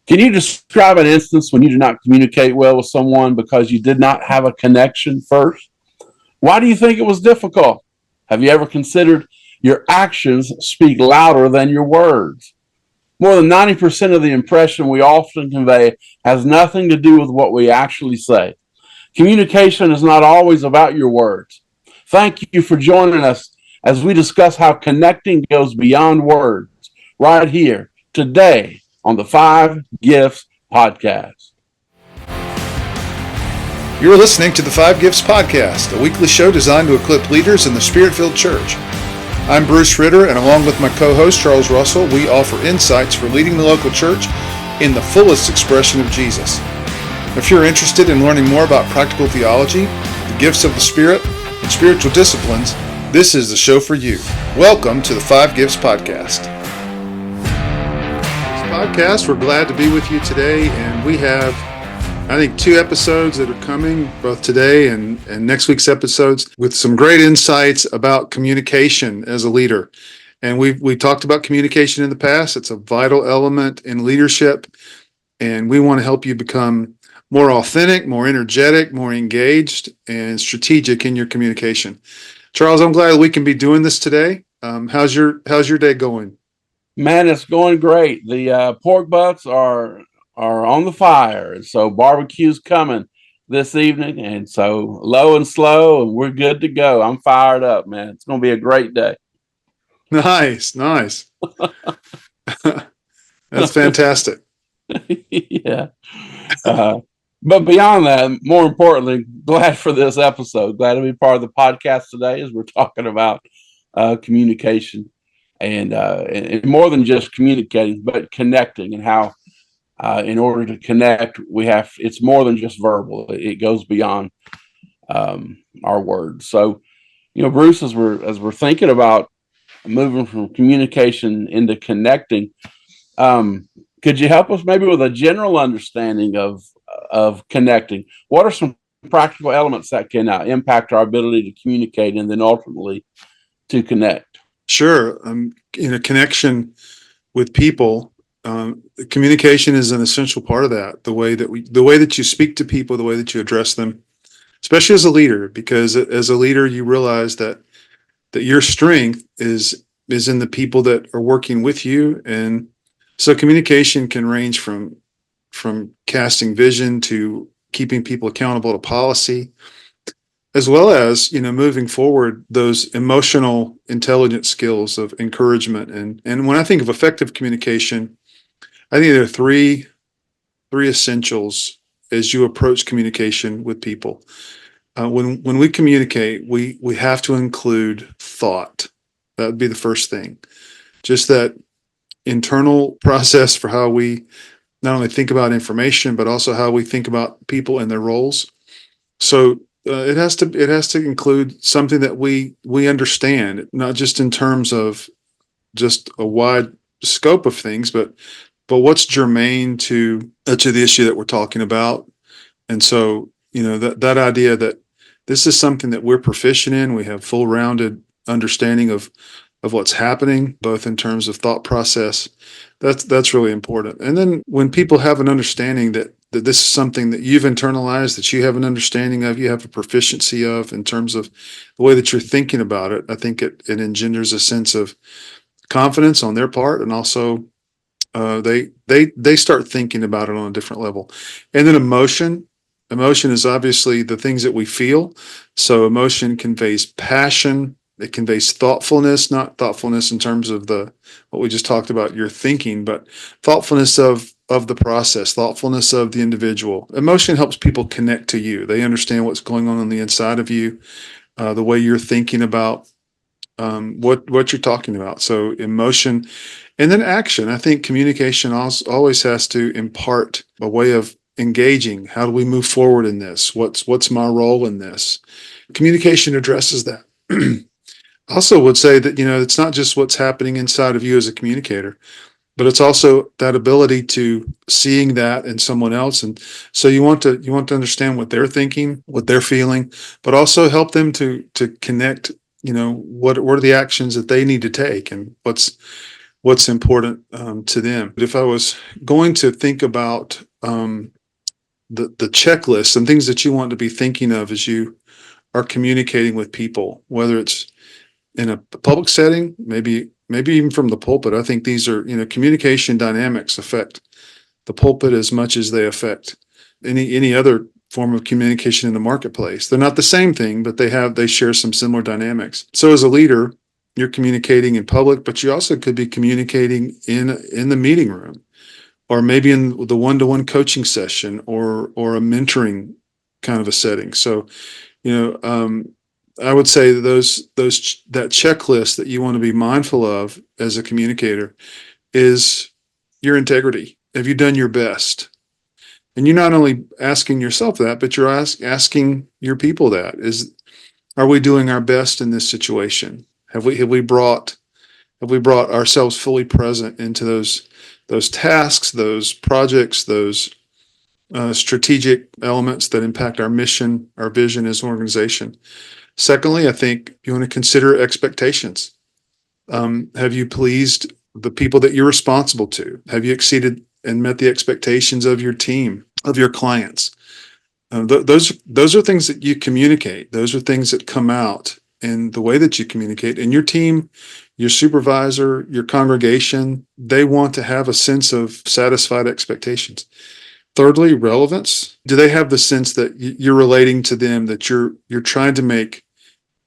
Can you describe an instance when you did not communicate well with someone because you did not have a connection first? Why do you think it was difficult? Have you ever considered your actions speak louder than your words? More than 90% of the impression we often convey has nothing to do with what we actually say. Communication is not always about your words. Thank you for joining us as we discuss how connecting goes beyond words right here today on the Five Gifts Podcast. You're listening to the Five Gifts Podcast, a weekly show designed to equip leaders in the Spirit-filled church. I'm Bruce Ritter, and along with my co-host Charles Russell, we offer insights for leading the local church in the fullest expression of Jesus. If you're interested in learning more about practical theology, the gifts of the Spirit, and spiritual disciplines, this is the show for you. Welcome to the Five Gifts Podcast. This podcast, we're glad to be with you today, and we have, I think, 2 episodes that are coming, both today and next week's episodes, with some great insights about communication as a leader. And we talked about communication in the past. It's a vital element in leadership, and we want to help you become more authentic, more energetic, more engaged, and strategic in your communication. Charles, I'm glad we can be doing this today. How's your day going? Man, it's going great. The pork butts are on the fire, and so barbecue's coming this evening, and so low and slow, and we're good to go. I'm fired up, man. It's going to be a great day. Nice. That's fantastic. Yeah. But beyond that, more importantly, glad for this episode. Glad to be part of the podcast today as we're talking about communication and more than just communicating, but connecting, and how in order to connect, it's more than just verbal. It goes beyond our words. So, Bruce, as we're thinking about moving from communication into connecting, could you help us maybe with a general understanding of connecting? What are some practical elements that can impact our ability to communicate and then ultimately to connect? Sure. In a connection with people, communication is an essential part of that. The way that you speak to people, the way that you address them, especially as a leader, because as a leader, you realize that your strength is in the people that are working with you. And so communication can range from casting vision to keeping people accountable to policy, as well as, moving forward those emotional intelligence skills of encouragement. And when I think of effective communication, I think there are three essentials as you approach communication with people. When we communicate, we have to include thought. That would be the first thing. Just that internal process for how we not only think about information, but also how we think about people and their roles. So it has to include something that we understand, not just in terms of just a wide scope of things, but what's germane to the issue that we're talking about. And so, that idea that this is something that we're proficient in, we have full rounded understanding of what's happening, both in terms of thought process, that's really important. And then when people have an understanding that this is something that you've internalized, that you have an understanding of, you have a proficiency of in terms of the way that you're thinking about it, I think it engenders a sense of confidence on their part, and also they start thinking about it on a different level. And then emotion is obviously the things that we feel. So emotion conveys passion. It conveys thoughtfulness, not thoughtfulness in terms of what we just talked about, your thinking, but thoughtfulness of the process, thoughtfulness of the individual. Emotion helps people connect to you. They understand what's going on the inside of you, the way you're thinking about what you're talking about. So emotion, and then action. I think communication always has to impart a way of engaging. How do we move forward in this? What's my role in this? Communication addresses that. Also would say that, it's not just what's happening inside of you as a communicator, but it's also that ability to seeing that in someone else. And so you want to understand what they're thinking, what they're feeling, but also help them to connect, what are the actions that they need to take, and what's what's important to them. If I was going to think about the checklist and things that you want to be thinking of as you are communicating with people, whether it's in a public setting, maybe even from the pulpit. I think these are, communication dynamics affect the pulpit as much as they affect any other form of communication in the marketplace. They're not the same thing, but they share some similar dynamics. So as a leader, you're communicating in public, but you also could be communicating in the meeting room, or maybe in the one-to-one coaching session, or a mentoring kind of a setting. So, I would say that checklist that you want to be mindful of as a communicator is your integrity. Have you done your best? And you're not only asking yourself that, but you're asking your people that. Are we doing our best in this situation? Have we brought ourselves fully present into those tasks, those projects, those strategic elements that impact our mission, our vision as an organization? Secondly, I think you want to consider expectations. Have you pleased the people that you're responsible to? Have you exceeded and met the expectations of your team, of your clients? Those are things that you communicate. Those are things that come out in the way that you communicate. And your team, your supervisor, your congregation, they want to have a sense of satisfied expectations. Thirdly, relevance. Do they have the sense that you're relating to them, that you're trying to make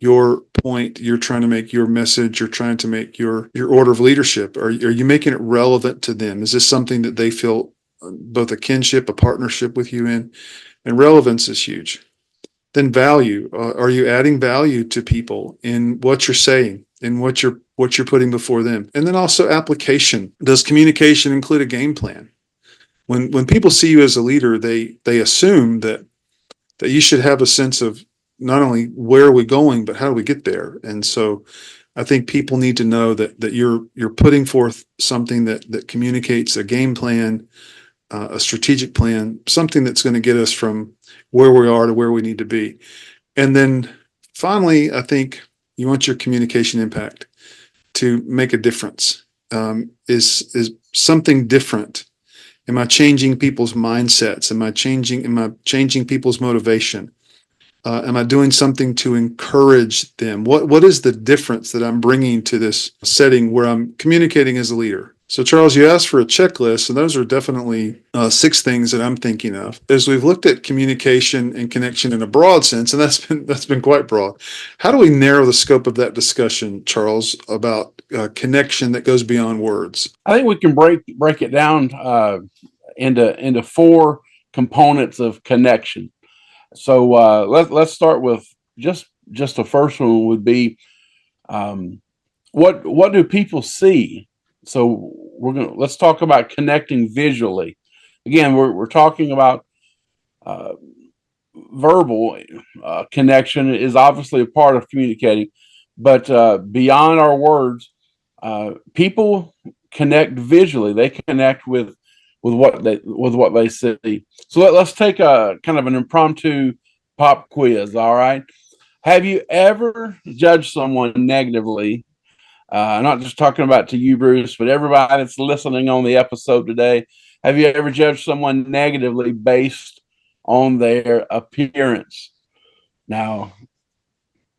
your point, you're trying to make your message, you're trying to make your order of leadership? Are you making it relevant to them? Is this something that they feel both a kinship, a partnership with you in? And relevance is huge. Then value. Are you adding value to people in what you're saying, in what you're putting before them? And then also application. Does communication include a game plan? When people see you as a leader, they assume that you should have a sense of not only where are we going, but how do we get there? And so I think people need to know that you're putting forth something that communicates a game plan, a strategic plan, something that's going to get us from where we are to where we need to be. And then finally, I think you want your communication impact to make a difference. Is something different? Am I changing people's mindsets? Am I changing people's motivation? Am I doing something to encourage them? What is the difference that I'm bringing to this setting where I'm communicating as a leader? So, Charles, you asked for a checklist, and those are definitely 6 things that I'm thinking of. As we've looked at communication and connection in a broad sense, and that's been quite broad. How do we narrow the scope of that discussion, Charles, about connection that goes beyond words? I think we can break it down into 4 components of connection. So let's start with just the first one would be what do people see? So let's talk about connecting visually. Again, we're talking about verbal connection is obviously a part of communicating, but beyond our words, people connect visually. They connect with what they see. So let's take a kind of an impromptu pop quiz. All right. Have you ever judged someone negatively? Not just talking about to you, Bruce, but everybody that's listening on the episode today. Have you ever judged someone negatively based on their appearance? Now,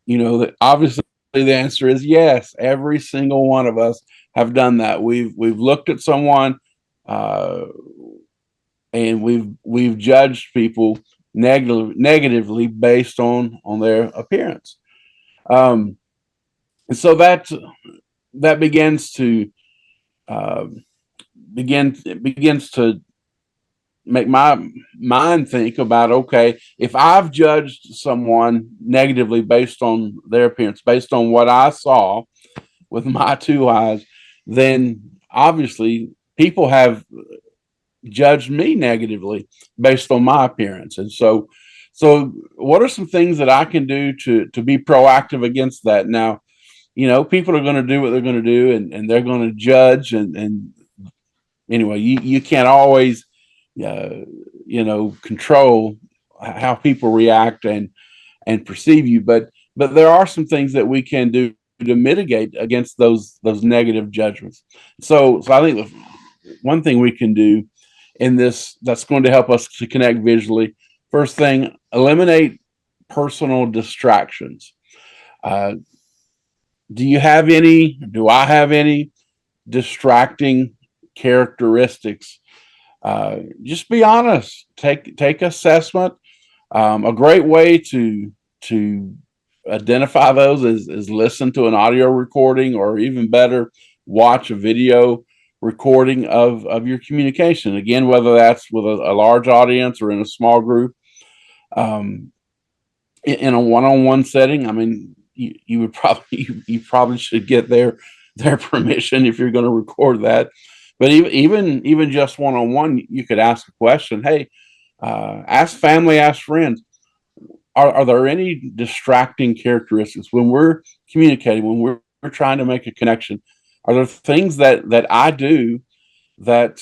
that obviously the answer is yes. Every single one of us have done that. We've looked at someone, and we've judged people negatively based on their appearance. And so that begins to begins to make my mind think about, okay, if I've judged someone negatively based on their appearance, based on what I saw with my 2 eyes, then obviously people have judged me negatively based on my appearance. And so what are some things that I can do to be proactive against that? Now, people are going to do what they're going to do, and they're going to judge. And anyway, you can't always, control how people react and perceive you. But there are some things that we can do to mitigate against those negative judgments. So I think one thing we can do in this that's going to help us to connect visually. First thing, eliminate personal distractions. Uh, do you have any? Do I have any distracting characteristics? Just be honest. Take assessment. A great way to identify those is listen to an audio recording, or even better, watch a video recording of your communication. Again, whether that's with a large audience or in a small group. Um, in a one-on-one setting, I mean, you would probably you probably should get their permission if you're going to record that. But even just one-on-one, you could ask a question. Hey, ask family, ask friends. Are there any distracting characteristics when we're communicating, when we're trying to make a connection? Are there things that I do that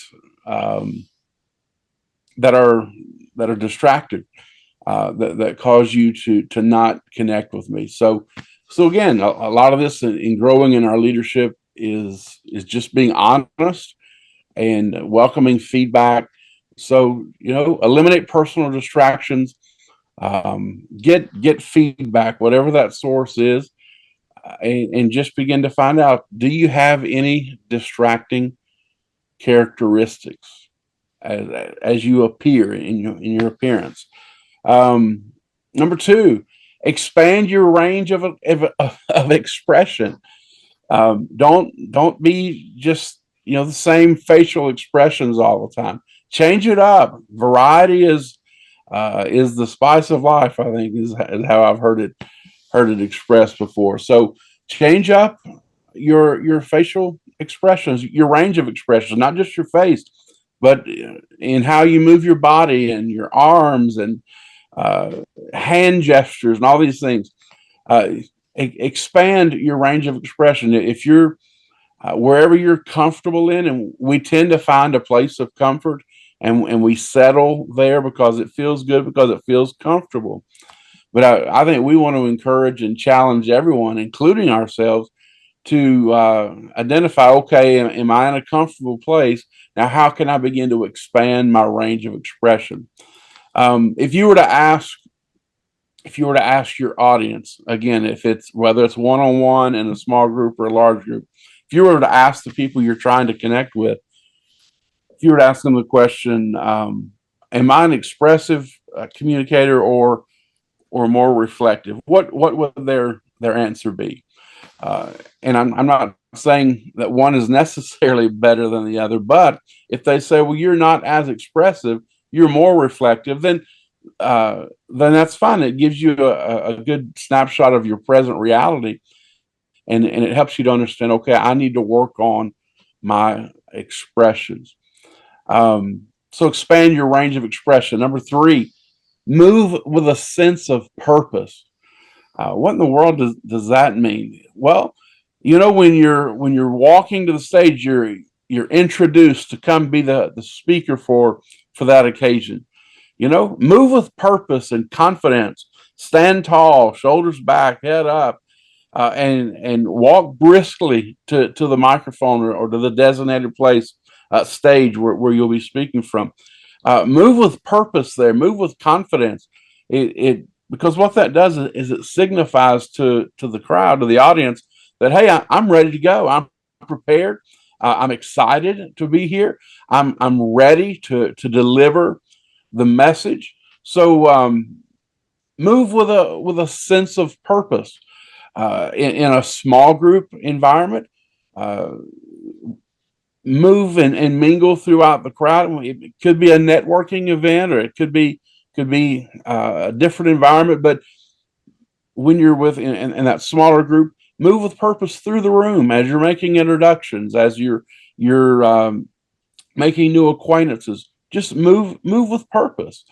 that are that are distracted, that cause you to not connect with me? So again, a lot of this in growing in our leadership is just being honest and welcoming feedback. So eliminate personal distractions. Get feedback, whatever that source is, and just begin to find out, do you have any distracting characteristics as you appear in your appearance? Number two, expand your range of expression. Don't be just the same facial expressions all the time. Change it up. Variety is the spice of life, I think, is how I've heard it expressed before. So change up your facial expressions, your range of expressions, not just your face, but in how you move your body and your arms and uh, hand gestures and all these things. Uh, Expand your range of expression. If you're wherever you're comfortable in, and we tend to find a place of comfort, and we settle there because it feels good, because it feels comfortable. But I think we want to encourage and challenge everyone, including ourselves, to identify, okay, am I in a comfortable place? Now, how can I begin to expand my range of expression? If you were to ask your audience, again, whether it's one-on-one in a small group or a large group, if you were to ask the people you're trying to connect with, if you were to ask them the question, am I an expressive communicator or more reflective? What would their answer be? And I'm not saying that one is necessarily better than the other, but if they say, well, you're not as expressive, you're more reflective, then that's fine. It gives you a good snapshot of your present reality, and it helps you to understand, okay, I need to work on my expressions. So expand your range of expression. Number three, move with a sense of purpose. What in the world does that mean? Well, when you're walking to the stage, you're introduced to come be the speaker for that occasion. Move with purpose and confidence. Stand tall, shoulders back, head up, and walk briskly to the microphone, or to the designated place, stage where you'll be speaking from. Move with purpose there. Move with confidence. Because what that does is it signifies to the crowd, to the audience, that, hey, I'm ready to go. I'm prepared. I'm excited to be here. I'm ready to deliver the message. So move with a sense of purpose. In a small group environment, move and mingle throughout the crowd. It could be a networking event, or it could be a different environment. But when you're in that smaller group, move with purpose through the room as you're making introductions, as you're making new acquaintances. Just move with purpose.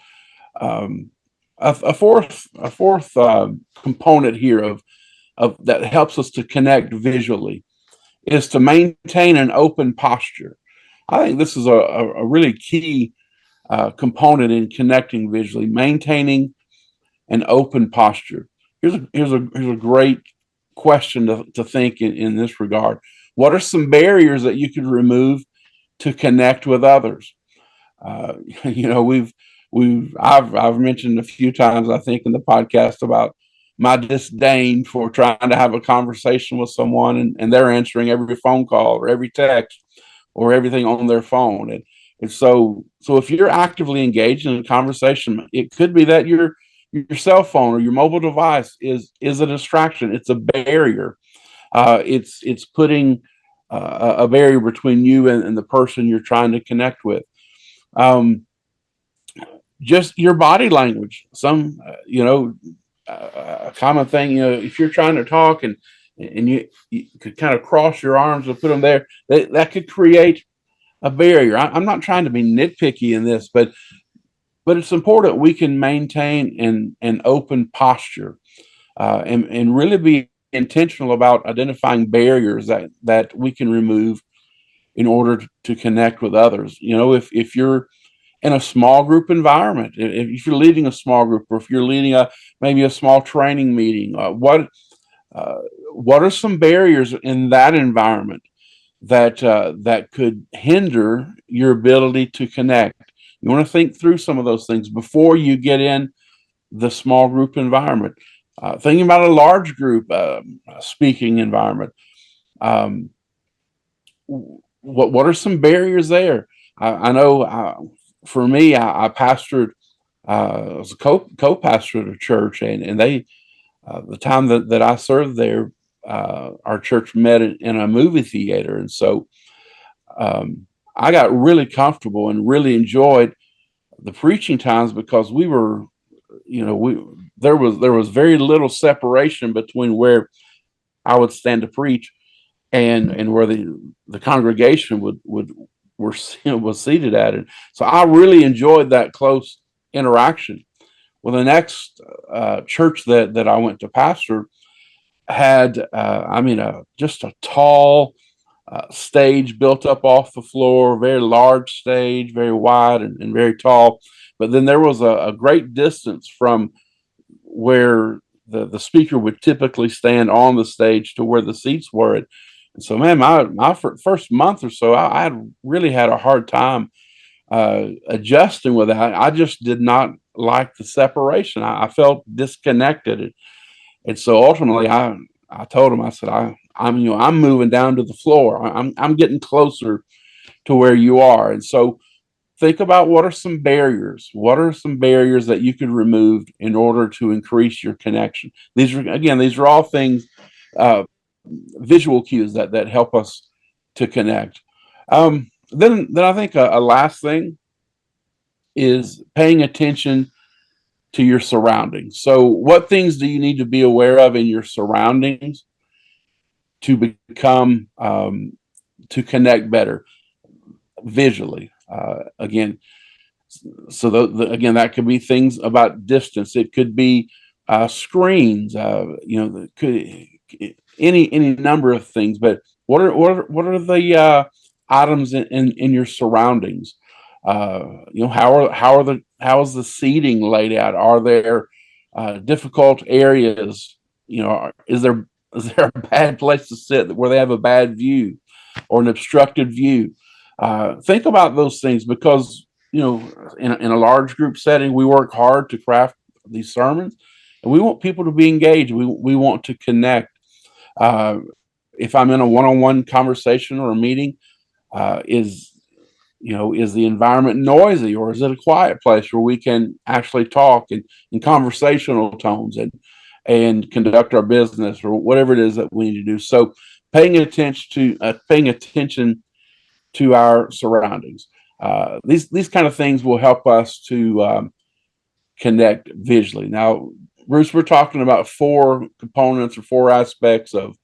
A fourth component here of that helps us to connect visually is to maintain an open posture. I think this is a really key component in connecting visually, maintaining an open posture. Here's a great question to think in this regard. What are some barriers that you could remove to connect with others? Uh, you know, I've mentioned a few times, I think, in the podcast about my disdain for trying to have a conversation with someone and they're answering every phone call or every text or everything on their phone. And so if you're actively engaged in a conversation, it could be that your cell phone or your mobile device is a distraction. It's a barrier. It's putting a barrier between you and the person you're trying to connect with. Um, just your body language. A common thing, if you're trying to talk and you could kind of cross your arms and put them there, that could create a barrier. I'm not trying to be nitpicky in this, but it's important we can maintain an open posture and really be intentional about identifying barriers that we can remove in order to connect with others. If you're in a small group environment, if you're leading a small group, or if you're leading maybe a small training meeting, what are some barriers in that environment that could hinder your ability to connect? You want to think through some of those things before you get in the small group environment. Thinking about a large group speaking environment, um, what are some barriers there? I know for me, I pastored, I was a co-pastor at a church, and they the time that I served there, our church met in a movie theater, and so I got really comfortable and really enjoyed the preaching times because we were, we there was very little separation between where I would stand to preach and where the congregation was seated at it. So I really enjoyed that close interaction. Well, the next church that I went to pastor had, just a tall stage built up off the floor, very large stage, very wide and very tall. But then there was a great distance from where the speaker would typically stand on the stage to where the seats were. And so, man, my first month or so, I had really had a hard time adjusting with that. I just did not like the separation. I felt disconnected, and so ultimately, I told him, I said, I'm moving down to the floor. I'm getting closer to where you are, and so think about what are some barriers. What are some barriers that you could remove in order to increase your connection? These are all things, uh, visual cues that help us to connect. Then I think a last thing is paying attention to your surroundings. So, what things do you need to be aware of in your surroundings to become to connect better visually? Again, so again, that could be things about distance. It could be screens. Could any number of things. But what are the items in your surroundings? How is the seating laid out? Are there difficult areas? Is there a bad place to sit where they have a bad view or an obstructed view? Think about those things because in a large group setting, we work hard to craft these sermons, and we want people to be engaged. We want to connect. Uh, if I'm in a one-on-one conversation or a meeting, is the environment noisy, or is it a quiet place where we can actually talk in conversational tones and conduct our business or whatever it is that we need to do? So paying attention to our surroundings. These kind of things will help us to connect visually. Now, Bruce, we're talking about four components or four aspects of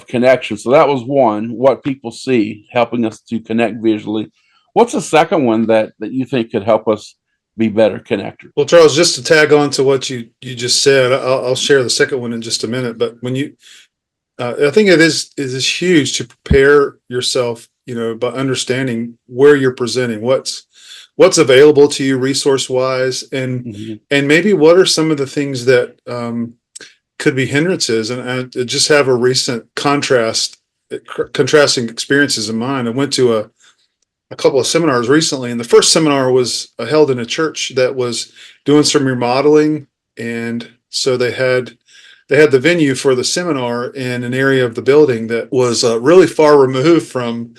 connection. So that was one, what people see, helping us to connect visually. What's the second one that you think could help us be better connectors? Well, Charles, just to tag on to what you just said, I'll share the second one in just a minute. But I think it is huge to prepare yourself, by understanding where you're presenting, what's available to you resource wise, and maybe what are some of the things that could be hindrances. And I just have a recent contrasting experiences in mind. I went to a couple of seminars recently, and the first seminar was held in a church that was doing some remodeling, and so they had the venue for the seminar in an area of the building that was really far removed from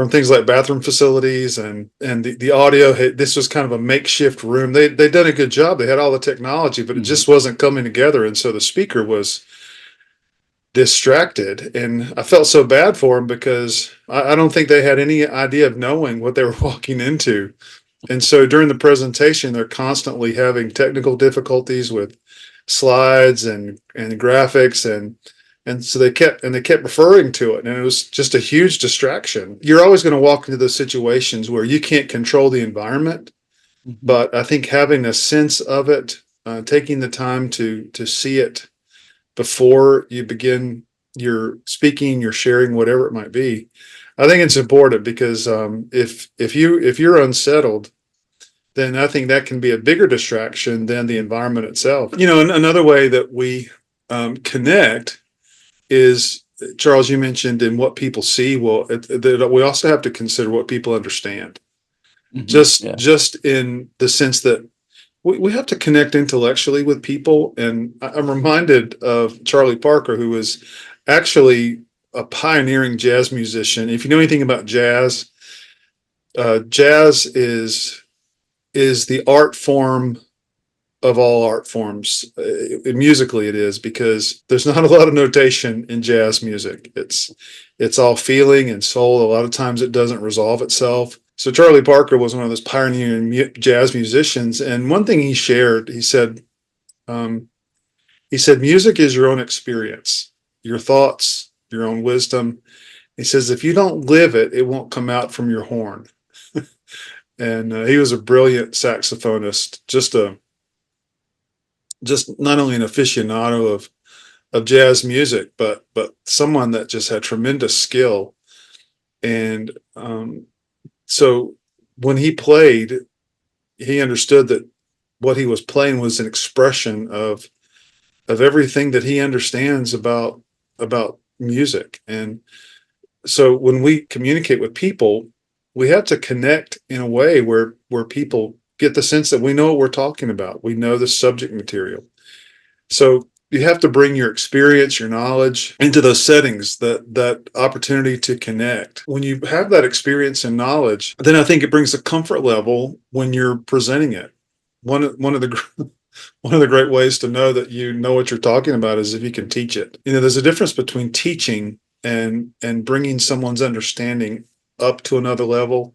things like bathroom facilities and the audio. This was kind of a makeshift room. They'd done a good job. They had all the technology, but it just wasn't coming together. And so the speaker was distracted, and I felt so bad for him because I don't think they had any idea of knowing what they were walking into. And so during the presentation, they're constantly having technical difficulties with slides and graphics, and so they kept referring to it, and it was just a huge distraction. You're always going to walk into those situations where you can't control the environment, but I think having a sense of it, taking the time to see it before you begin your speaking, your sharing, whatever it might be, I think it's important because if you're unsettled, then I think that can be a bigger distraction than the environment itself. Another way that we connect is, Charles, you mentioned in what people see. Well, we also have to consider what people understand. Just in the sense that we have to connect intellectually with people. And I'm reminded of Charlie Parker, who was actually a pioneering jazz musician. If you know anything about jazz, jazz is the art form of all art forms. Musically, it is, because there's not a lot of notation in jazz music. It's all feeling and soul. A lot of times it doesn't resolve itself. So Charlie Parker was one of those pioneering jazz musicians, and one thing he shared, he said, music is your own experience, your thoughts, your own wisdom. He says, if you don't live it, it won't come out from your horn. And he was a brilliant saxophonist, just not only an aficionado of jazz music, but someone that just had tremendous skill. And so when he played, he understood that what he was playing was an expression of everything that he understands about music. And so when we communicate with people, we have to connect in a way where people get the sense that we know what we're talking about. We know the subject material. So you have to bring your experience, your knowledge into those settings, that opportunity to connect. When you have that experience and knowledge, then I think it brings a comfort level when you're presenting it. One of the great ways to know that you know what you're talking about is if you can teach it. There's a difference between teaching and bringing someone's understanding up to another level.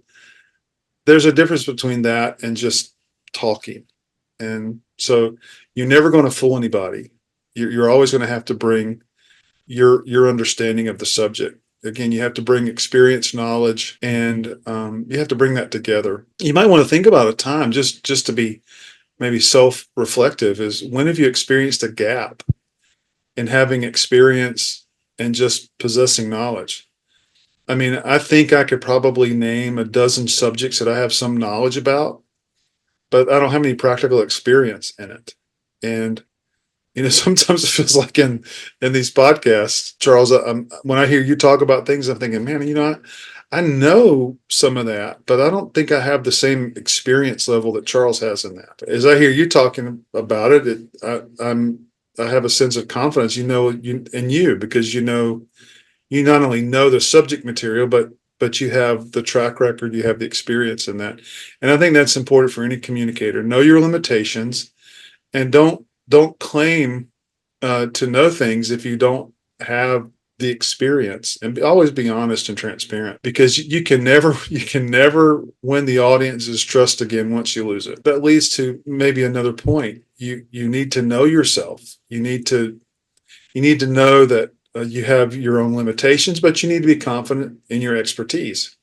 There's a difference between that and just talking. And so you're never going to fool anybody. You're always going to have to bring your understanding of the subject. Again, you have to bring experience, knowledge, and you have to bring that together. You might want to think about a time, just to be maybe self-reflective, is when have you experienced a gap in having experience and just possessing knowledge? I mean, I think I could probably name a dozen subjects that I have some knowledge about, but I don't have any practical experience in it. And sometimes it feels like in these podcasts, Charles, when I hear you talk about things, I'm thinking, man, I know some of that, but I don't think I have the same experience level that Charles has in that. As I hear you talking about it, I have a sense of confidence, in you, because you not only know the subject material, but you have the track record, you have the experience in that. And I think that's important for any communicator. Know your limitations, and don't claim to know things if you don't have the experience, and always be honest and transparent, because you can never win the audience's trust again once you lose it. That leads to maybe another point. You need to know yourself. You need to know that you have your own limitations, but you need to be confident in your expertise.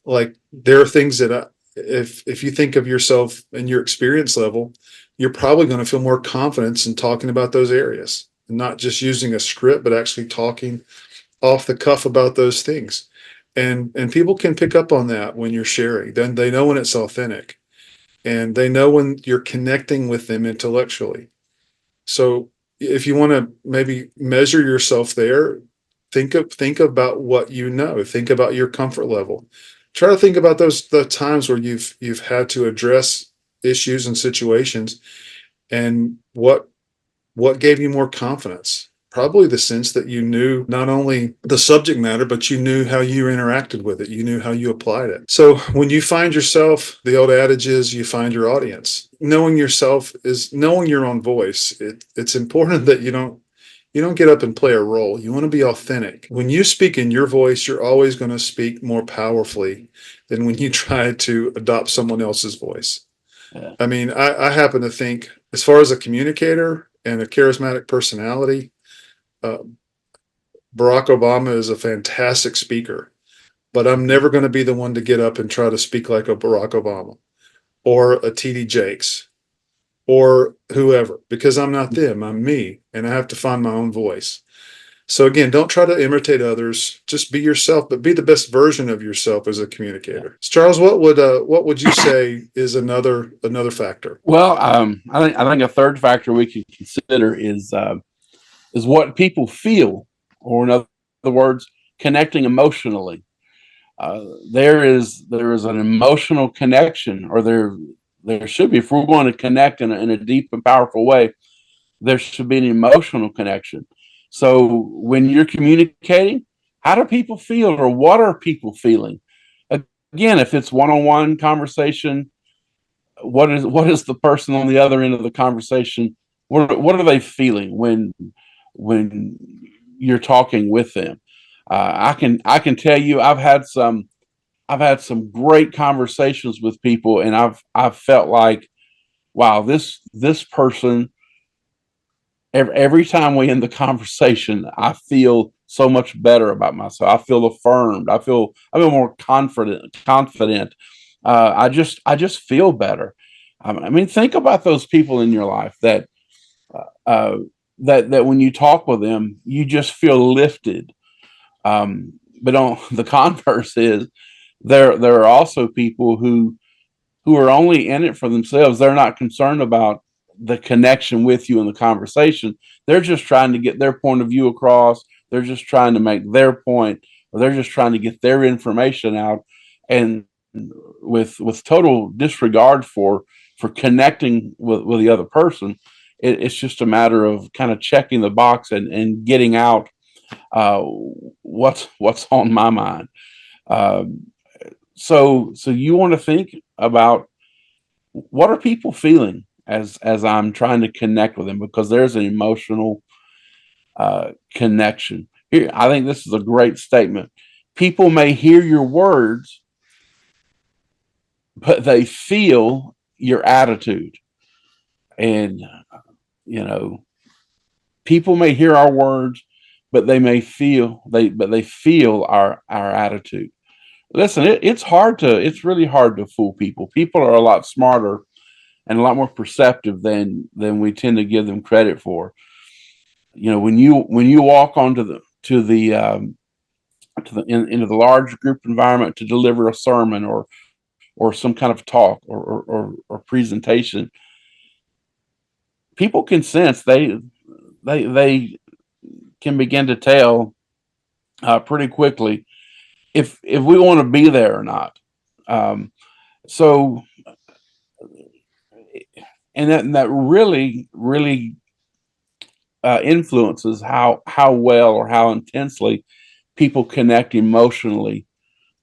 Like, there are things that if you think of yourself and your experience level, you're probably going to feel more confidence in talking about those areas, and not just using a script, but actually talking off the cuff about those things. And people can pick up on that when you're sharing. Then they know when it's authentic, and they know when you're connecting with them intellectually. So if you want to maybe measure yourself there, think about what you know. Think about your comfort level. Try to think about the times where you've had to address issues and situations, and what gave you more confidence? Probably the sense that you knew not only the subject matter, but you knew how you interacted with it. You knew how you applied it. So when you find yourself, the old adage is you find your audience. Knowing yourself is knowing your own voice. It's important that you don't get up and play a role. You want to be authentic. When you speak in your voice, you're always going to speak more powerfully than when you try to adopt someone else's voice. Yeah. I mean, I happen to think, as far as a communicator and a charismatic personality, uh, Barack Obama is a fantastic speaker, but I'm never going to be the one to get up and try to speak like a Barack Obama or a TD Jakes or whoever, because I'm not them. I'm me, and I have to find my own voice. So again, don't try to imitate others. Just be yourself, but be the best version of yourself as a communicator. Charles, what would you say is another factor? Well, I think a third factor we can consider is what people feel, or in other words, connecting emotionally. There is an emotional connection, or there should be. If we're going to connect in a deep and powerful way, there should be an emotional connection. So when you're communicating, how do people feel, or what are people feeling? Again, if it's one-on-one conversation, what is the person on the other end of the conversation? What are they feeling when you're talking with them? I can tell you, I've had some great conversations with people, and I've felt like, wow, this person, every time we end the conversation, I feel so much better about myself. I feel affirmed. I feel more confident. I just feel better. I mean, think about those people in your life uh, that when you talk with them, you just feel lifted. But on the converse is, there are also people who are only in it for themselves. They're not concerned about the connection with you in the conversation. They're just trying to get their point of view across. They're just trying to make their point, or they're just trying to get their information out, and with total disregard for connecting with the other person. It's just a matter of kind of checking the box and getting out uh, what's on my mind. Um, so you want to think about, what are people feeling as I'm trying to connect with them, because there's an emotional connection here. I think this is a great statement. People may hear your words, but they feel your attitude. And you know, people may hear our words, but they feel our attitude. Listen, it's really hard to fool people. People are a lot smarter and a lot more perceptive than we tend to give them credit for. When you walk onto the into the large group environment to deliver a sermon, or some kind of talk, or presentation, people can sense, they can begin to tell pretty quickly if we want to be there or not. Um, so and that really influences how well or how intensely people connect emotionally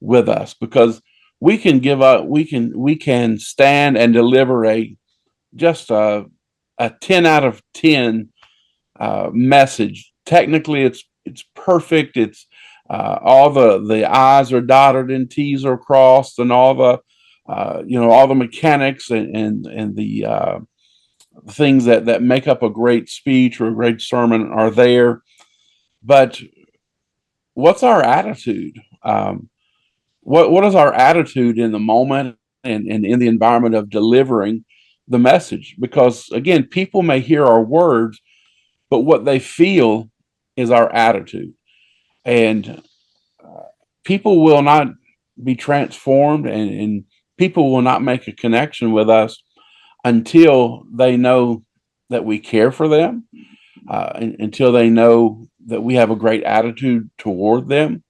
with us, because we can stand and deliver just a 10 out of 10 message. Technically, it's perfect. It's all the I's are dotted and T's are crossed, and all the mechanics and the things that make up a great speech or a great sermon are there. But what's our attitude? What is our attitude in the moment, and in the environment of delivering the message? Because again, people may hear our words, but what they feel is our attitude. And people will not be transformed, and people will not make a connection with us until they know that we care for them, until they know that we have a great attitude toward them.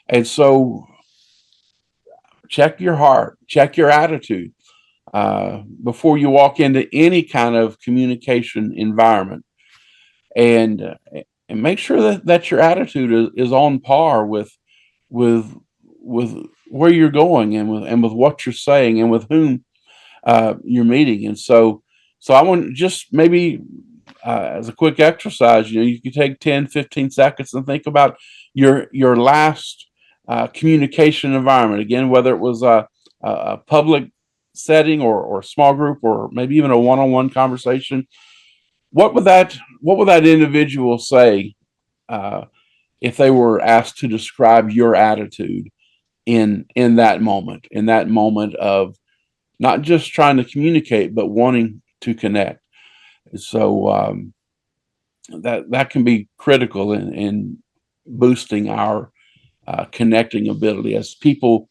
And so check your heart, check your attitude before you walk into any kind of communication environment, and uh, and make sure that your attitude is on par with with where you're going, and with what you're saying, and with whom you're meeting. And so I want just maybe as a quick exercise, you can take 10, 15 seconds and think about your last communication environment. Again, whether it was a public setting, or a small group, or maybe even a one-on-one conversation. What would that individual say uh, if they were asked to describe your attitude in that moment of not just trying to communicate, but wanting to connect? So that can be critical in boosting our connecting ability as people,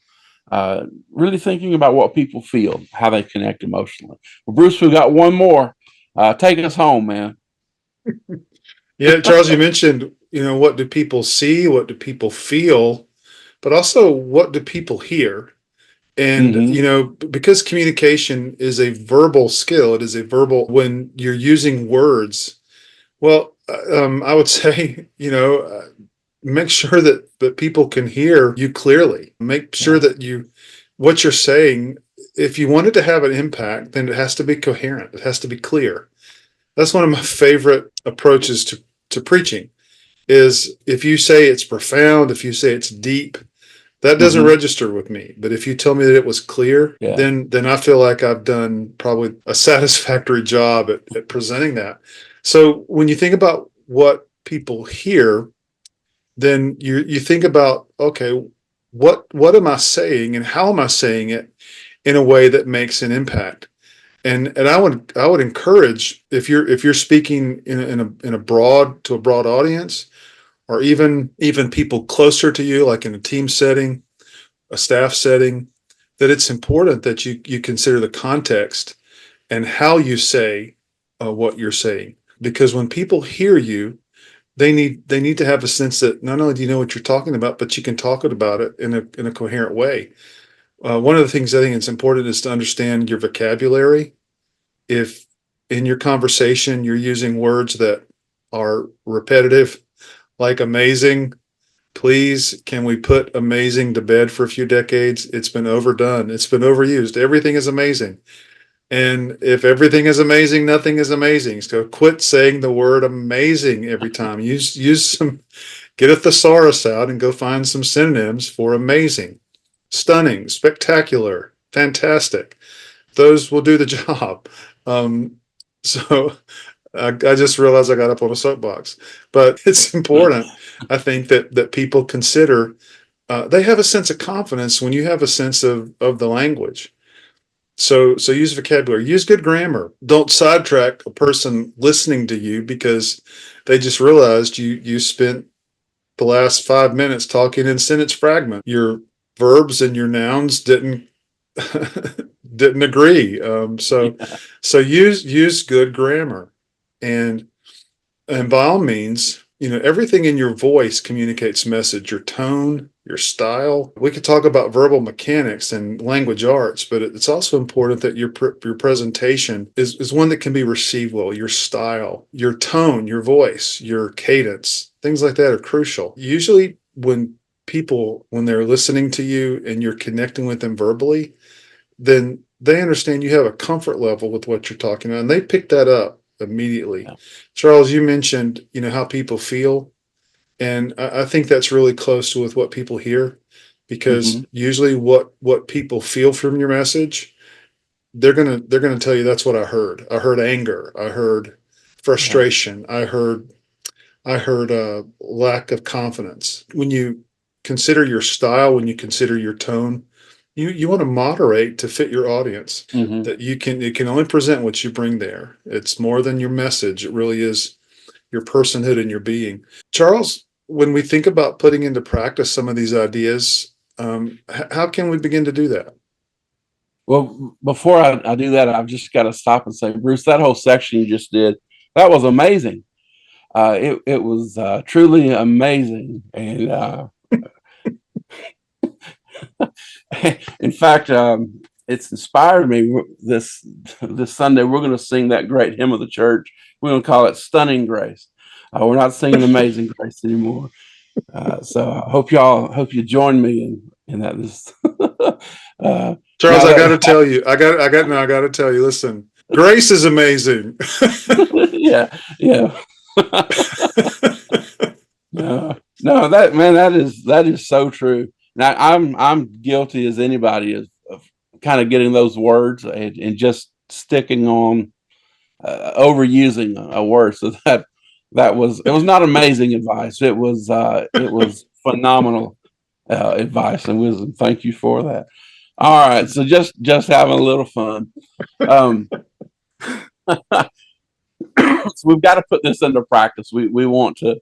really thinking about what people feel, how they connect emotionally. Well, Bruce, we got one more. Take us home, man. Yeah, Charles, you mentioned, what do people see? What do people feel? But also, what do people hear? And, Mm-hmm. because communication is a verbal skill, it is a verbal, when you're using words. Well, I would say, make sure that people can hear you clearly. Make sure Yeah. that what you're saying, if you want it to have an impact, then it has to be coherent. It has to be clear. That's one of my favorite approaches to preaching is if you say it's profound, if you say it's deep, that doesn't Mm-hmm. register with me. But if you tell me that it was clear, Yeah. then I feel like I've done probably a satisfactory job at presenting that. So when you think about what people hear, then you think about, okay, what am I saying and how am I saying it in a way that makes an impact? And I would encourage, if you're speaking in a broad to a broad audience, or even people closer to you, like in a team setting, a staff setting, that it's important that you consider the context and how you say what you're saying. Because when people hear you, they need to have a sense that not only do you know what you're talking about, but you can talk about it in a coherent way. One of the things I think it's important is to understand your vocabulary. If in your conversation you're using words that are repetitive, like amazing, please, can we put amazing to bed for a few decades? It's been overdone. It's been overused. Everything is amazing. And if everything is amazing, nothing is amazing. So quit saying the word amazing every time. Use some, get a thesaurus out and go find some synonyms for amazing, stunning, spectacular, fantastic. Those will do the job. Um, so I just realized I got up on a soapbox, but it's important, I think, that people consider. They have a sense of confidence when you have a sense of the language. So use vocabulary, use good grammar. Don't sidetrack a person listening to you because they just realized you spent the last 5 minutes talking in sentence fragment. Your verbs and your nouns didn't didn't agree. Yeah. So use good grammar, and by all means, everything in your voice communicates message. Your tone, your style. We could talk about verbal mechanics and language arts, but it's also important that your presentation is one that can be received well. Your style, your tone, your voice, your cadence, things like that are crucial. Usually, when they're listening to you and you're connecting with them verbally, then they understand you have a comfort level with what you're talking about, and they pick that up immediately. Yeah. Charles, you mentioned, how people feel, and I think that's really close to with what people hear, Mm-hmm. because usually what people feel from your message, they're gonna tell you that's what I heard. I heard anger. I heard Yeah. frustration. I heard lack of confidence. When you consider your style, when you consider your tone, you want to moderate to fit your audience. Mm-hmm. That you can only present what you bring there. It's more than your message. It really is your personhood and your being. Charles, when we think about putting into practice some of these ideas, how can we begin to do that? Well, before I do that, I've just got to stop and say, Bruce, that whole section you just did, that was amazing. It was truly amazing, and in fact, it's inspired me. This Sunday, we're going to sing that great hymn of the church. We're going to call it "Stunning Grace." We're not singing "Amazing Grace" anymore. So I hope you join me in that. This Charles, now I got to that tell you, I got to tell you, listen, grace is amazing. yeah, yeah. No, that man, that is so true. Now I'm guilty as anybody of kind of getting those words and just sticking on overusing a word. So it was not amazing advice. It was phenomenal advice and wisdom. Thank you for that. All right, so just having a little fun. Um, so we've got to put this into practice. We want to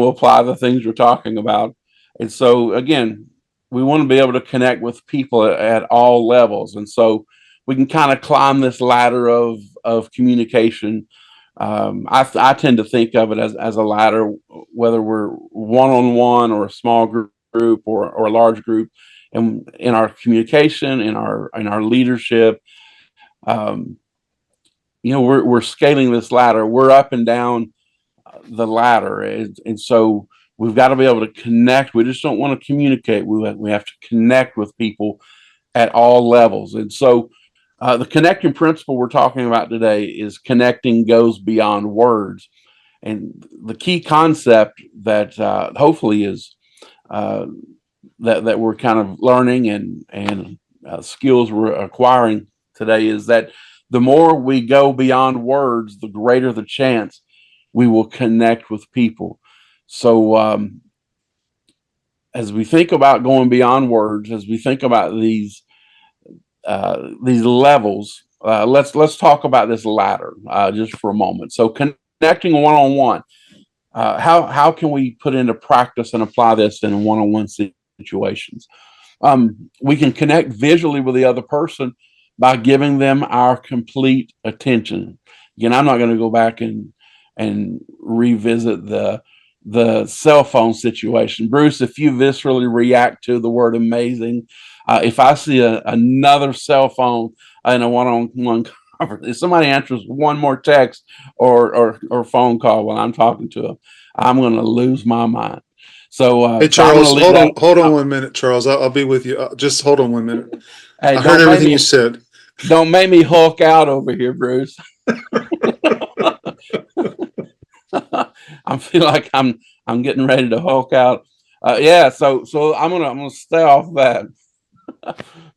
apply the things we're talking about. And so, again, we want to be able to connect with people at all levels. And so we can kind of climb this ladder of communication. I tend to think of it as a ladder, whether we're one on one or a small group or a large group, and in our communication, in our leadership. Um, we're scaling this ladder. We're up and down the ladder, and so we've got to be able to connect. We just don't want to communicate. We have to connect with people at all levels, and so the connecting principle we're talking about today is connecting goes beyond words, and the key concept that hopefully is uh, that we're kind of learning and skills we're acquiring today is that the more we go beyond words, the greater the chance we will connect with people. So, as we think about going beyond words, as we think about these levels, let's talk about this ladder just for a moment. So, connecting one on one. How can we put into practice and apply this in one on one situations? We can connect visually with the other person by giving them our complete attention. Again, I'm not going to go back and revisit the cell phone situation. Bruce, if you viscerally react to the word amazing, if I see another cell phone in a one-on-one conversation, if somebody answers one more text or phone call while I'm talking to them, I'm going to lose my mind. Hey, So I'm going to Charles, leave that. hold on 1 minute, Charles. I'll be with you. Just hold on 1 minute. Hey, I heard everything you said. don't make me Hulk out over here, Bruce. I feel like I'm getting ready to Hulk out. Yeah, so I'm gonna stay off that.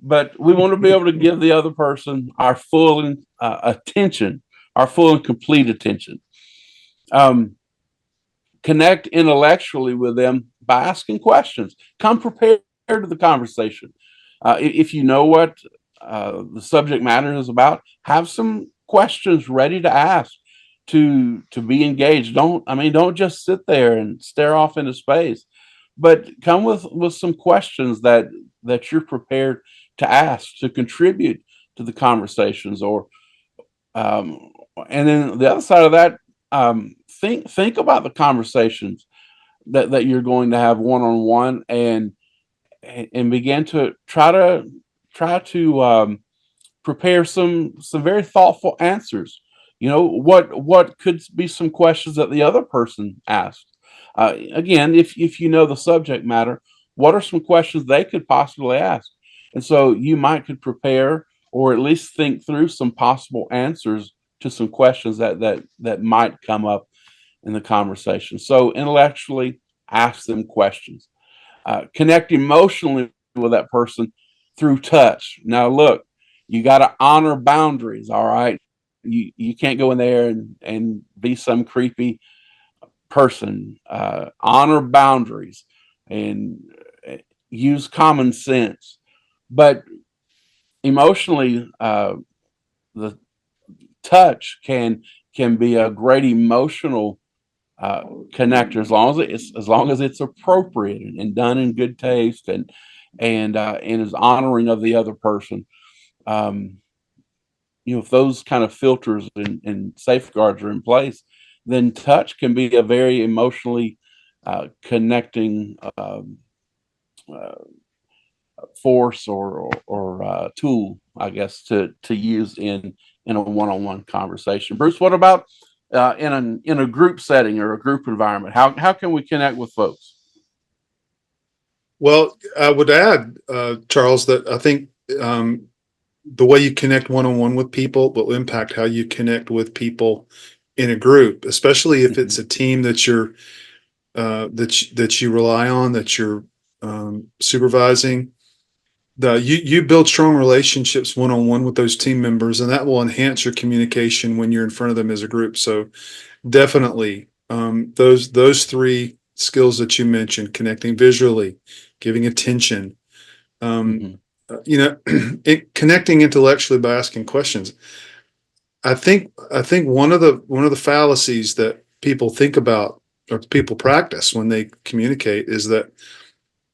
But we want to be able to give the other person our full attention, our full and complete attention. Um, Connect intellectually with them by asking questions. Come prepared to the conversation. If you know what the subject matter is about, have some questions ready to ask to be engaged. Don't just sit there and stare off into space, but come with some questions that you're prepared to ask to contribute to the conversations or um, and then the other side of that, think about the conversations that you're going to have one on one, and begin to try to prepare some very thoughtful answers. What could be some questions that the other person asked. Again, if you know the subject matter, what are some questions they could possibly ask? And so you might could prepare or at least think through some possible answers to some questions that might come up in the conversation. So intellectually, ask them questions. Connect emotionally with that person through touch. Now, look, you got to honor boundaries. All right, you can't go in there and be some creepy person. Honor boundaries and use common sense. But emotionally, the touch can be a great emotional connector as long as it's appropriate and done in good taste and is honoring of the other person. Um, if those kind of filters and safeguards are in place, then touch can be a very emotionally connecting uh, force or tool, I guess, to use in a one-on-one conversation. Bruce, what about in a group setting or a group environment? How can we connect with folks? Well, I would add, Charles, that I think the way you connect one on one with people will impact how you connect with people in a group, especially if it's Mm-hmm. a team that you're that you rely on, that you're supervising. You build strong relationships one on one with those team members, and that will enhance your communication when you're in front of them as a group. So definitely, those three skills that you mentioned: connecting visually, giving attention, um, Mm-hmm. connecting intellectually by asking questions. I think one of the fallacies that people think about or people practice when they communicate is that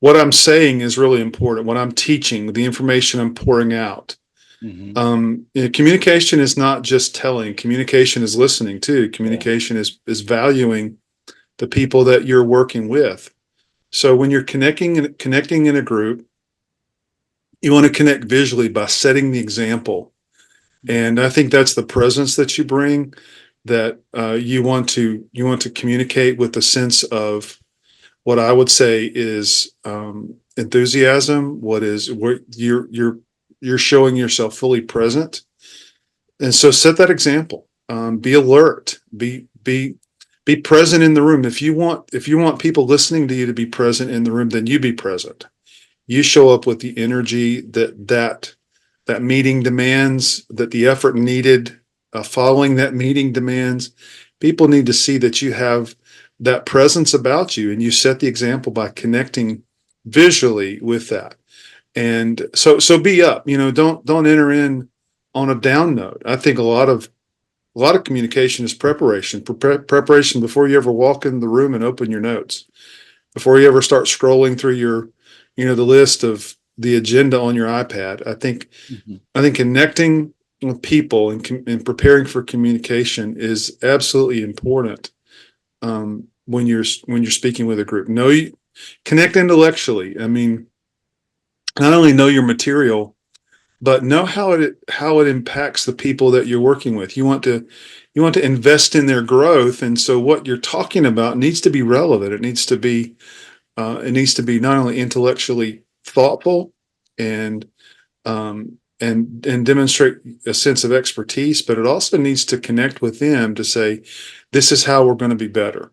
what I'm saying is really important. What I'm teaching, the information I'm pouring out. Mm-hmm. Communication is not just telling. Communication is listening too. Yeah. Communication is valuing the people that you're working with. So when you're connecting in a group, you want to connect visually by setting the example. And I think that's the presence that you bring, that you want to communicate with a sense of what I would say is enthusiasm. What is where you're showing yourself fully present, and so set that example. Be alert. Be present in the room. If you want people listening to you to be present in the room, then you be present. You show up with the energy that meeting demands, that the effort needed following that meeting demands. People need to see that you have that presence about you, and you set the example by connecting visually with that. And so be up. Don't enter in on a down note. I think a lot of communication is preparation. Preparation before you ever walk in the room and open your notes, before you ever start scrolling through the list of the agenda on your iPad. Mm-hmm. I think connecting with people and preparing for communication is absolutely important. When you're speaking with a group, connect intellectually. I mean, not only know your material, but know how it impacts the people that you're working with. You want to invest in their growth, and so what you're talking about needs to be relevant. It needs to be not only intellectually thoughtful and and demonstrate a sense of expertise, but it also needs to connect with them to say, this is how we're going to be better.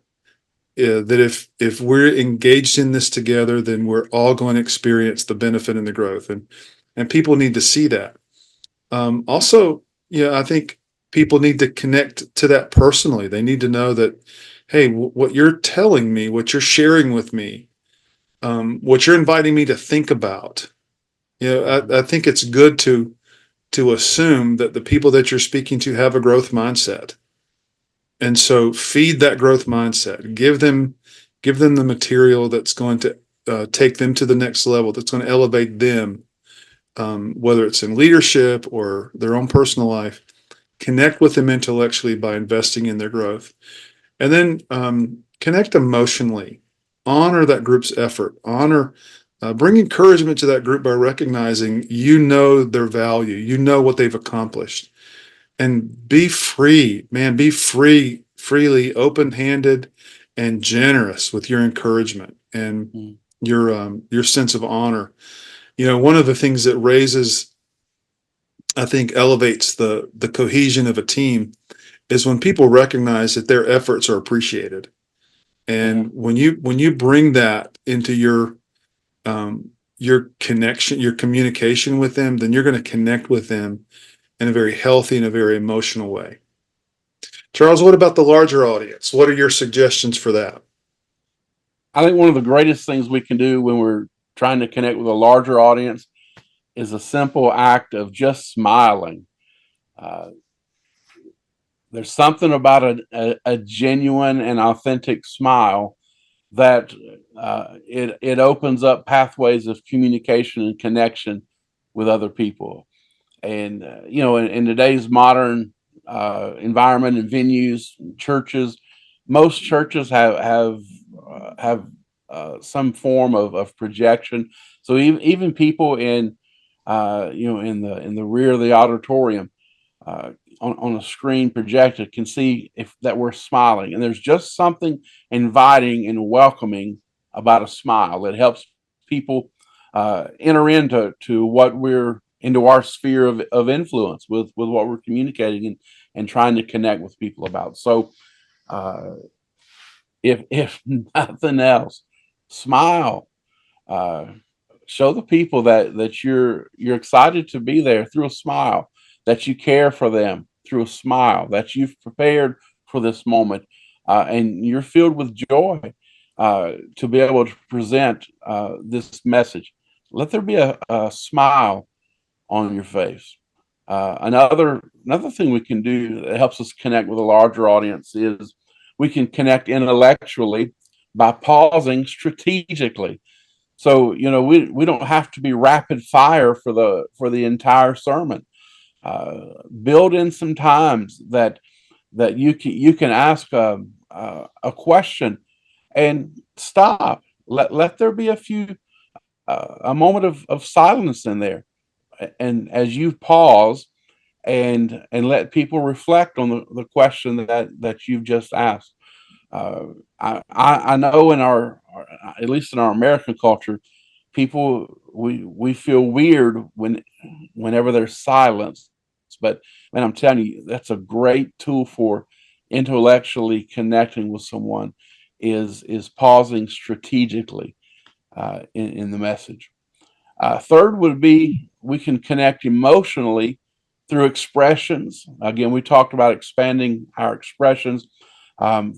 That if we're engaged in this together, then we're all going to experience the benefit and the growth, and people need to see that. Also, yeah, I think people need to connect to that personally. They need to know that, hey, what you're telling me, what you're sharing with me, what you're inviting me to think about. Mm-hmm. I think it's good to assume that the people that you're speaking to have a growth mindset. And so feed that growth mindset. Give them the material that's going to take them to the next level, that's going to elevate them, whether it's in leadership or their own personal life. Connect with them intellectually by investing in their growth. And then connect emotionally. Honor that group's effort. Bring encouragement to that group by recognizing their value, what they've accomplished, and be free, man. Be free, freely, open-handed, and generous with your encouragement and Mm-hmm. your sense of honor. One of the things that I think, elevates the cohesion of a team is when people recognize that their efforts are appreciated. Yeah. And when you bring that into your connection, your communication with them, then you're going to connect with them in a very healthy and a very emotional way. Charles, what about the larger audience? What are your suggestions for that? I think one of the greatest things we can do when we're trying to connect with a larger audience is a simple act of just smiling. Uh, there's something about a genuine and authentic smile that it opens up pathways of communication and connection with other people. And in today's modern environment and venues, churches, most churches have some form of projection. So even people in in the rear of the auditorium, uh, on a screen projected, can see if that we're smiling. And there's just something inviting and welcoming about a smile that helps people enter into what we're into our sphere of influence with what we're communicating and trying to connect with people about. So uh, if nothing else, smile. Uh, Show the people that you're excited to be there through a smile, that you care for them through a smile, that you've prepared for this moment, and you're filled with joy to be able to present this message. Let there be a smile on your face. Another thing we can do that helps us connect with a larger audience is we can connect intellectually by pausing strategically. So we don't have to be rapid fire for the entire sermon. Build in some times that you can ask a question and stop. Let there be a moment of silence in there, and as you pause and let people reflect on the question that you've just asked. Uh, I know in at least in our American culture, people we feel weird whenever there's silence. But man, I'm telling you, that's a great tool for intellectually connecting with someone is pausing strategically in the message. Third would be we can connect emotionally through expressions. Again, we talked about expanding our expressions. Um,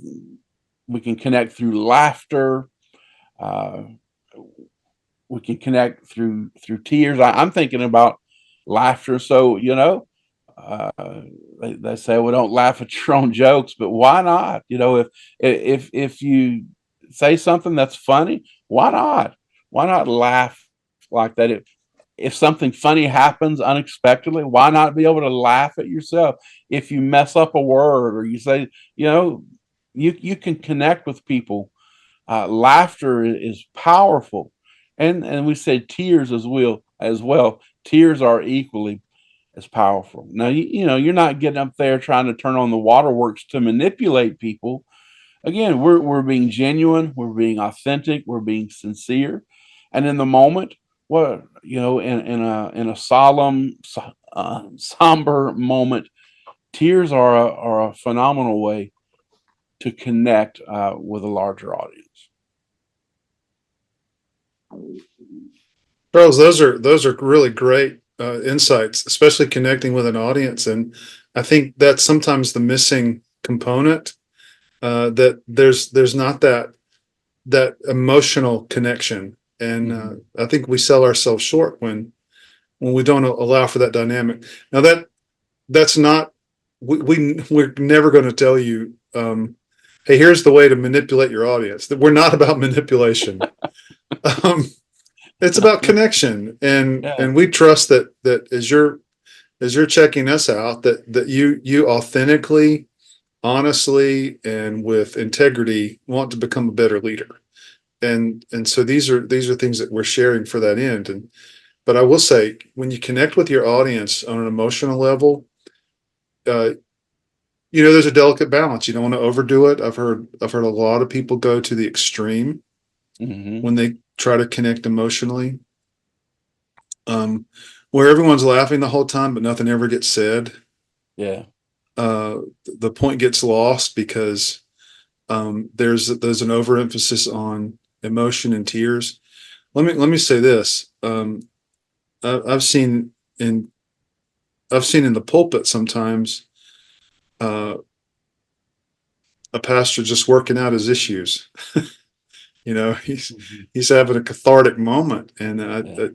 we can connect through laughter. Uh, we can connect through tears. I'm thinking about laughter. So uh, they say, well, don't laugh at your own jokes, but why not? If you say something that's funny, why not? Why not laugh like that? If something funny happens unexpectedly, why not be able to laugh at yourself? If you mess up a word or you say, you can connect with people. Laughter is powerful, and we said tears as well. Tears are equally as powerful. Now you're not getting up there trying to turn on the waterworks to manipulate people. Again, we're being genuine, we're being authentic, we're being sincere, and in the moment, what in a solemn, somber moment, tears are a phenomenal way to connect with a larger audience. Charles, those are really great insights, especially connecting with an audience. And I think that's sometimes the missing component, that there's not that emotional connection. And Mhm. I think we sell ourselves short when we don't allow for that dynamic. Now that's not we're never going to tell you, hey, here's the way to manipulate your audience. That we're not about manipulation. Um, it's about connection, Yeah. and we trust that as you're checking us out, that you authentically, honestly, and with integrity want to become a better leader. And so these are things that we're sharing for that end. And but I will say, when you connect with your audience on an emotional level, uh, there's a delicate balance. You don't want to overdo it. I've heard a lot of people go to the extreme Hmm. when they try to connect emotionally, um, where everyone's laughing the whole time, but nothing ever gets said. Yeah. The point gets lost because there's an overemphasis on emotion and tears. Let me say this. I- I've seen in I've seen in the pulpit sometimes, uh, a pastor just working out his issues. He's Hmm. he's having a cathartic moment, and Yeah.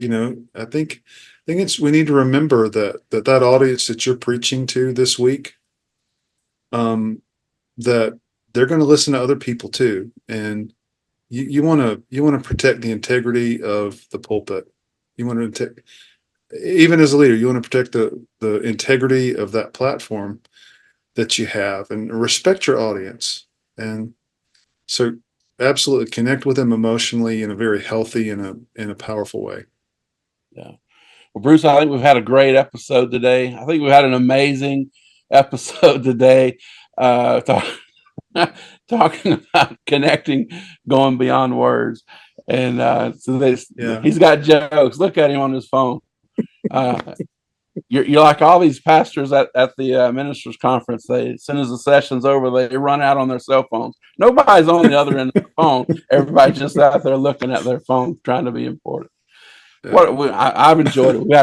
I think it's we need to remember that audience that you're preaching to this week, um, that they're going to listen to other people too, and you want to protect the integrity of the pulpit. You want to even as a leader, you want to protect the integrity of that platform that you have, and respect your audience. And so absolutely connect with them emotionally in a very healthy and in a powerful way. Yeah. Well, Bruce, I think we've had a great episode today. I think we've had an amazing episode today. Talk, talking about connecting, going beyond words. And Yeah. he's got jokes. Look at him on his phone. Uh, you're like all these pastors at the ministers conference. They, as soon as the session's over, they run out on their cell phones. Nobody's on the other end of the phone. Everybody's just out there looking at their phone, trying to be important. Yeah. I've enjoyed it. We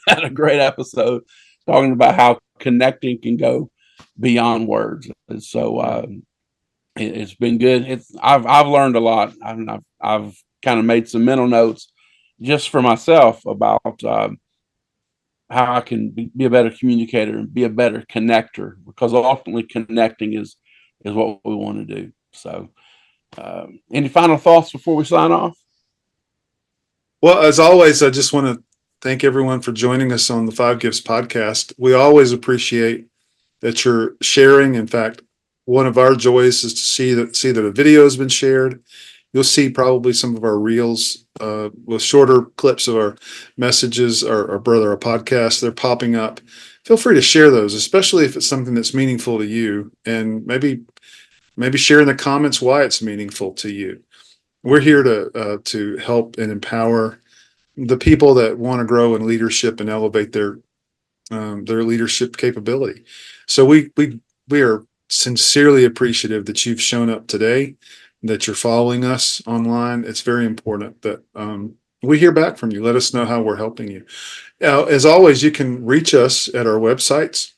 had a great episode talking about how connecting can go beyond words. And so it's been good. I've learned a lot. I've kind of made some mental notes just for myself about how I can be a better communicator and be a better connector, because ultimately connecting is what we want to do. So, any final thoughts before we sign off? Well, as always, I just want to thank everyone for joining us on the Five Gifts podcast. We always appreciate that you're sharing. In fact, one of our joys is to see that a video has been shared. You'll see probably some of our reels with shorter clips of our messages, our podcast. They're popping up. Feel free to share those, especially if it's something that's meaningful to you, and maybe share in the comments why it's meaningful to you. We're here to help and empower the people that want to grow in leadership and elevate their leadership capability. So we are sincerely appreciative that you've shown up today, that you're following us online. It's very important that we hear back from you. Let us know how we're helping you. Now, as always, you can reach us at our websites.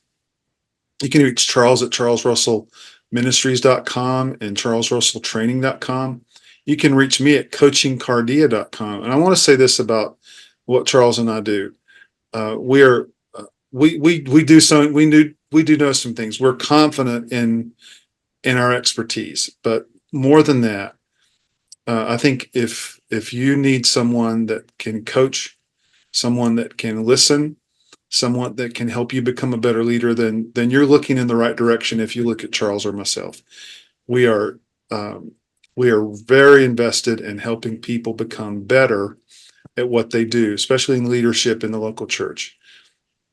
You can reach Charles at charlesrussellministries.com and charlesrusselltraining.com. You can reach me at coachingcardia.com. And I want to say this about what Charles and I do. We do know some things. We're confident in our expertise, but more than that, I think if you need someone that can coach, someone that can listen, someone that can help you become a better leader, then you're looking in the right direction. If you look at Charles or myself, we are very invested in helping people become better at what they do, especially in leadership in the local church.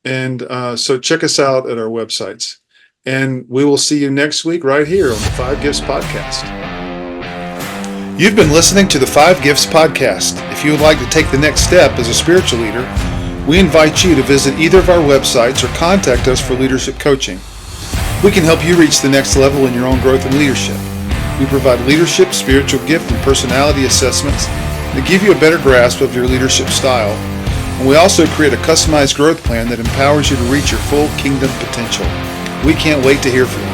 And so check us out at our websites. And we will see you next week right here on the Five Gifts Podcast. You've been listening to the Five Gifts Podcast. If you would like to take the next step as a spiritual leader, we invite you to visit either of our websites or contact us for leadership coaching. We can help you reach the next level in your own growth and leadership. We provide leadership, spiritual gift, and personality assessments that give you a better grasp of your leadership style. And we also create a customized growth plan that empowers you to reach your full kingdom potential. We can't wait to hear from you.